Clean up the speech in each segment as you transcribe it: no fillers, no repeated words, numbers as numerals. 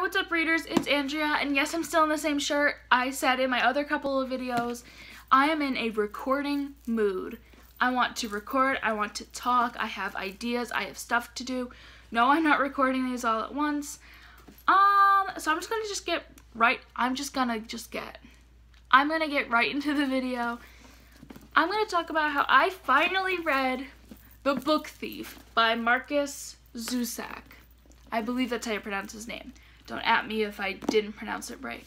what's up readers? It's Andrea, and yes, I'm still in the same shirt I said in my other couple of videos. I am in a recording mood. I want to record, I want to talk, I have ideas, I have stuff to do. No, I'm not recording these all at once. So I'm just gonna get right into the video. I'm gonna talk about how I finally read The Book Thief by Marcus Zusak. I believe that's how you pronounce his name. Don't at me if I didn't pronounce it right.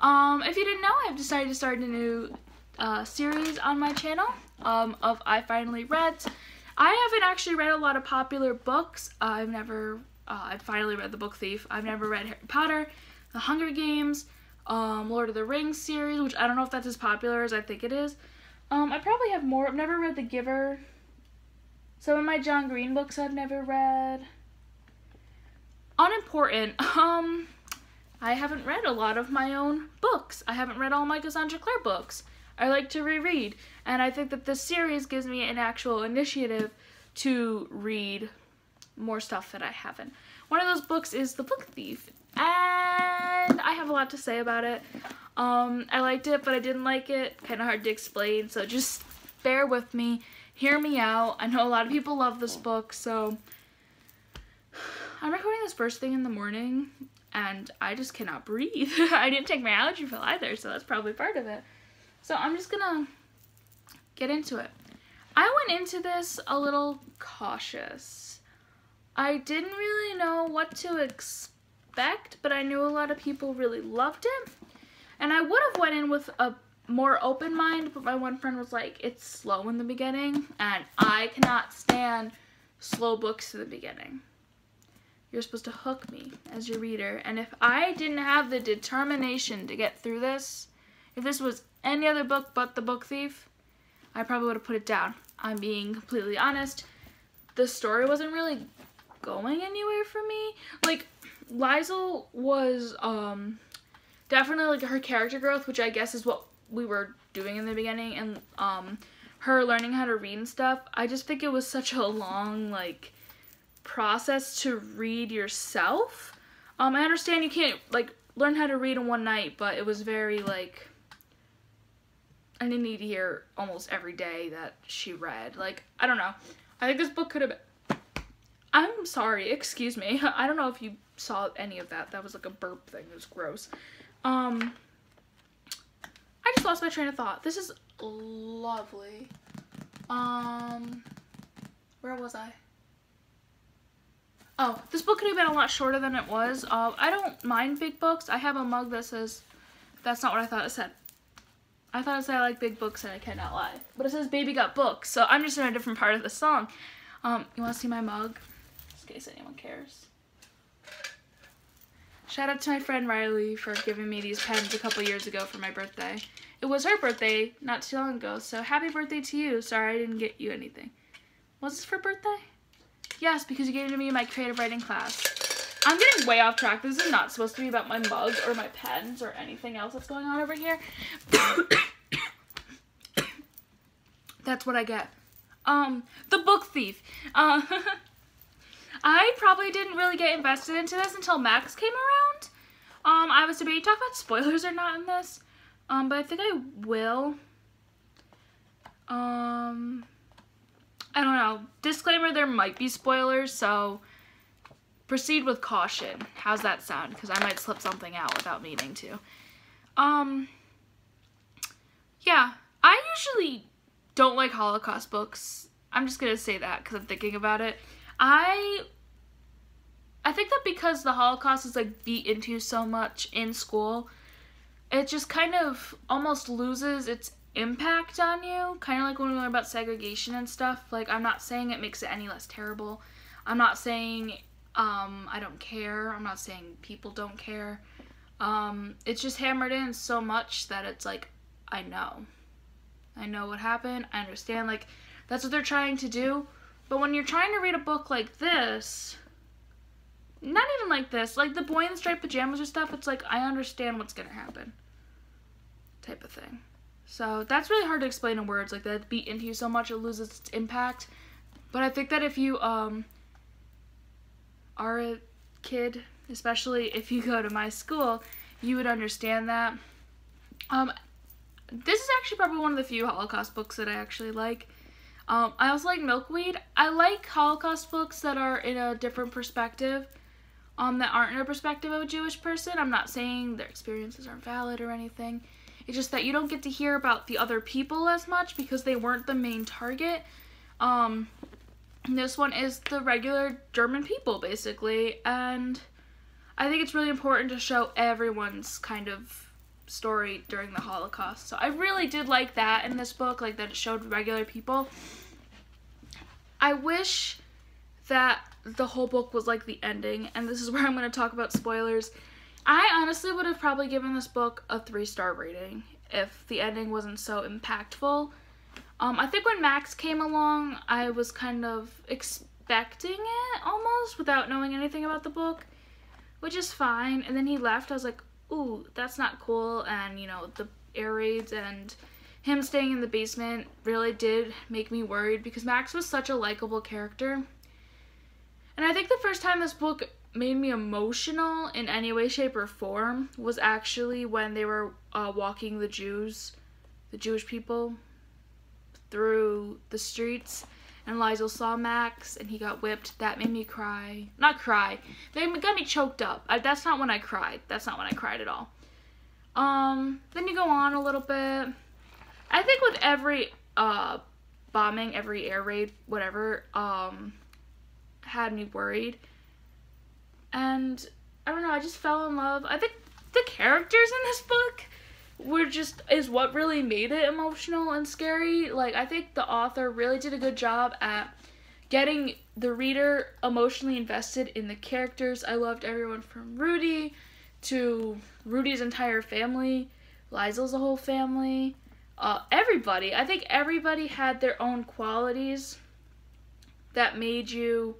If you didn't know, I've decided to start a new series on my channel of I Finally Read. I haven't actually read a lot of popular books. I finally read The Book Thief. I've never read Harry Potter, The Hunger Games, Lord of the Rings series, which I don't know if that's as popular as I think it is. I probably have more. I've never read The Giver. Some of my John Green books I've never read. Unimportant. I haven't read a lot of my own books. I haven't read all my Cassandra Clare books. I like to reread, and I think that this series gives me an actual initiative to read more stuff that I haven't. One of those books is The Book Thief, and I have a lot to say about it. I liked it, but I didn't like it. Kind of hard to explain, so just bear with me. Hear me out. I know a lot of people love this book, so I'm recording this first thing in the morning, and I just cannot breathe. I didn't take my allergy pill either, so that's probably part of it. So I'm just gonna get into it. I went into this a little cautious. I didn't really know what to expect, but I knew a lot of people really loved it. And I would have went in with a more open mind, but my one friend was like, it's slow in the beginning, and I cannot stand slow books in the beginning. You're supposed to hook me as your reader, and if I didn't have the determination to get through this, if this was any other book but The Book Thief, I probably would have put it down. I'm being completely honest. The story wasn't really going anywhere for me. Like, Liesl was definitely like her character growth, which I guess is what we were doing in the beginning, and her learning how to read and stuff. I just think it was such a long like process to read yourself. I understand you can't like learn how to read in one night, but it was very like I didn't need to hear almost every day that she read. Like, I don't know. I think this book could have been... I'm sorry, excuse me. I don't know if you saw any of that. That was like a burp thing. It was gross. I just lost my train of thought. This is lovely. Where was I? Oh, this book could have been a lot shorter than it was. I don't mind big books. I have a mug that says... That's not what I thought it said. I thought it said I like big books and I cannot lie. But it says Baby Got Books, so I'm just in a different part of the song. You want to see my mug? Just in case anyone cares. Shout out to my friend Riley for giving me these pens a couple years ago for my birthday. It was her birthday not too long ago, so happy birthday to you. Sorry I didn't get you anything. Was this for birthday? Yes, because you gave it to me in my creative writing class. I'm getting way off track. This is not supposed to be about my mug or my pens or anything else that's going on over here. That's what I get. The Book Thief. I probably didn't really get invested into this until Max came around. I was debating talk about spoilers or not in this. But I think I will. I don't know. Disclaimer, there might be spoilers, so proceed with caution. How's that sound? Because I might slip something out without meaning to. Yeah, I usually don't like Holocaust books. I'm just gonna say that because I'm thinking about it. I think that because the Holocaust is like beat into so much in school, it just kind of almost loses its impact on you. Kind of like when we learn about segregation and stuff. Like, I'm not saying it makes it any less terrible. I'm not saying I don't care. I'm not saying people don't care. It's just hammered in so much that it's like, I know what happened. I understand, like, that's what they're trying to do. But when you're trying to read a book like this, not even like this, like the Boy in the Striped Pajamas or stuff, it's like, I understand what's gonna happen type of thing. So that's really hard to explain in words, like that beat into you so much it loses its impact. But I think that if you are a kid especially if you go to my school, you would understand that. This is actually probably one of the few Holocaust books that I actually like. I also like Milkweed. I like Holocaust books that are in a different perspective, that aren't in a perspective of a Jewish person. I'm not saying their experiences aren't valid or anything. It's just that you don't get to hear about the other people as much because they weren't the main target. This one is the regular German people, basically, and I think it's really important to show everyone's kind of story during the Holocaust. So I really did like that in this book, like that it showed regular people. I wish that the whole book was like the ending, and this is where I'm going to talk about spoilers. I honestly would have probably given this book a 3-star rating if the ending wasn't so impactful. I think when Max came along, I was kind of expecting it almost without knowing anything about the book, which is fine. And then he left. I was like, ooh, that's not cool. And, you know, the air raids and him staying in the basement really did make me worried because Max was such a likable character. And I think the first time this book made me emotional in any way, shape, or form was actually when they were walking the Jewish people through the streets, and Lizel saw Max and he got whipped. That made me cry. Not cry. They got me choked up. That's not when I cried. That's not when I cried at all. Then you go on a little bit. I think with every bombing, every air raid, whatever, had me worried. And I don't know, I just fell in love. I think the characters in this book is what really made it emotional and scary. Like, I think the author really did a good job at getting the reader emotionally invested in the characters. I loved everyone from Rudy to Rudy's entire family, Lizel's whole family, everybody. I think everybody had their own qualities that made you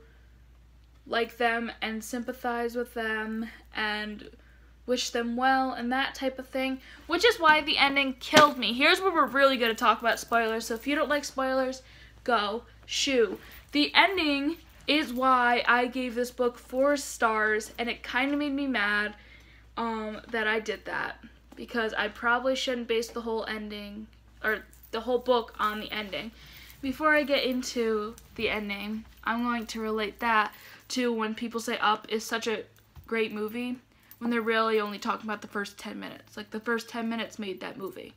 like them and sympathize with them and wish them well and that type of thing, which is why the ending killed me. Here's where we're really going to talk about spoilers, so if you don't like spoilers, go shoo. The ending is why I gave this book 4 stars, and it kind of made me mad that I did that, because I probably shouldn't base the whole ending, or the whole book, on the ending. Before I get into the ending, I'm going to relate that to when people say Up is such a great movie, when they're really only talking about the first 10 minutes. Like, the first 10 minutes made that movie.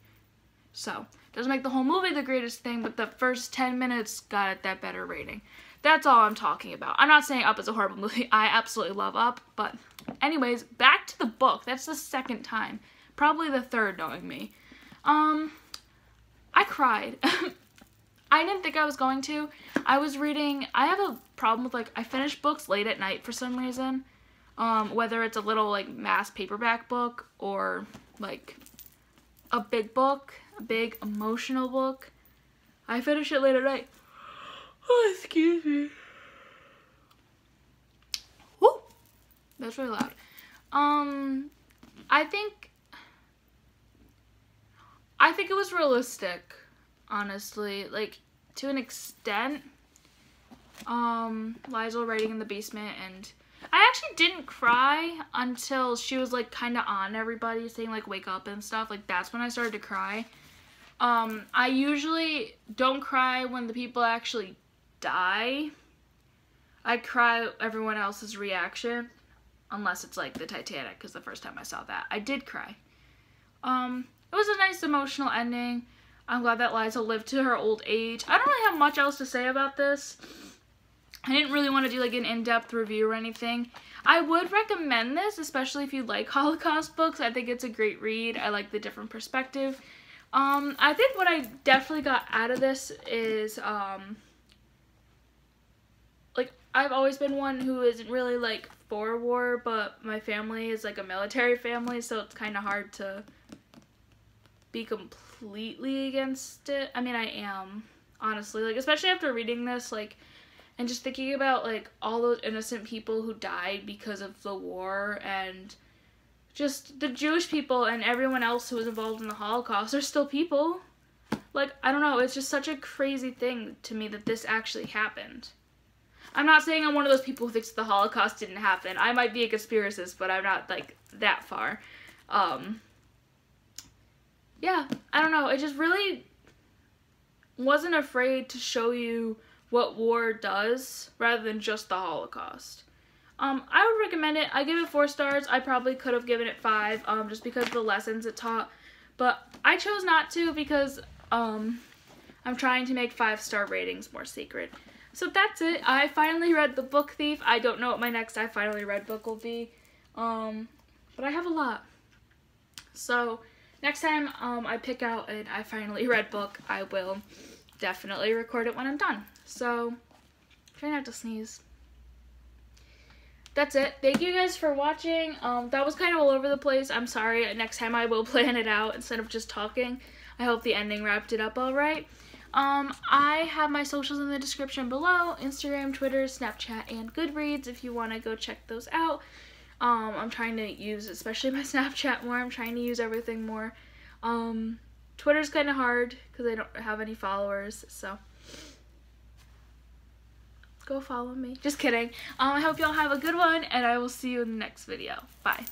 So, doesn't make the whole movie the greatest thing, but the first 10 minutes got it that better rating. That's all I'm talking about. I'm not saying Up is a horrible movie. I absolutely love Up, but anyways, back to the book. That's the second time. Probably the third, knowing me. I cried. I didn't think I was going to. I was reading, I have a problem with, like, I finish books late at night for some reason. Whether it's a little, like, mass paperback book or, like, a big book, a big emotional book. I finish it late at night. Oh, excuse me. Woo! That's really loud. I think it was realistic, honestly. Like, to an extent. Lizel writing in the basement, and I actually didn't cry until she was, like, kind of on everybody, saying, like, wake up and stuff. Like, that's when I started to cry. I usually don't cry when the people actually die. I cry everyone else's reaction, unless it's, like, the Titanic, because the first time I saw that, I did cry. It was a nice emotional ending. I'm glad that Lizel lived to her old age. I don't really have much else to say about this. I didn't really want to do, like, an in-depth review or anything. I would recommend this, especially if you like Holocaust books. I think it's a great read. I like the different perspective. I think what I definitely got out of this is, like, I've always been one who isn't really, like, for war, but my family is, like, a military family, so it's kind of hard to be completely against it. I mean, I am, honestly. Like, especially after reading this, like, and just thinking about, like, all those innocent people who died because of the war, and just the Jewish people and everyone else who was involved in the Holocaust are still people. Like, I don't know, it's just such a crazy thing to me that this actually happened. I'm not saying I'm one of those people who thinks the Holocaust didn't happen. I might be a conspiracist, but I'm not, like, that far. Yeah, I don't know. It just really wasn't afraid to show you what war does rather than just the Holocaust. I would recommend it. I give it 4 stars. I probably could have given it 5, just because of the lessons it taught. But I chose not to because, I'm trying to make 5-star ratings more sacred. So that's it. I finally read The Book Thief. I don't know what my next I finally read book will be. But I have a lot. So next time I pick out an I finally read book, I will definitely record it when I'm done. So try not to sneeze. That's it. Thank you guys for watching. That was kind of all over the place. I'm sorry. Next time I will plan it out instead of just talking. I hope the ending wrapped it up all right. I have my socials in the description below. Instagram, Twitter, Snapchat, and Goodreads if you want to go check those out. I'm trying to use, especially my Snapchat more. I'm trying to use everything more. Twitter's kind of hard because I don't have any followers, so go follow me. Just kidding. I hope y'all have a good one, and I will see you in the next video. Bye.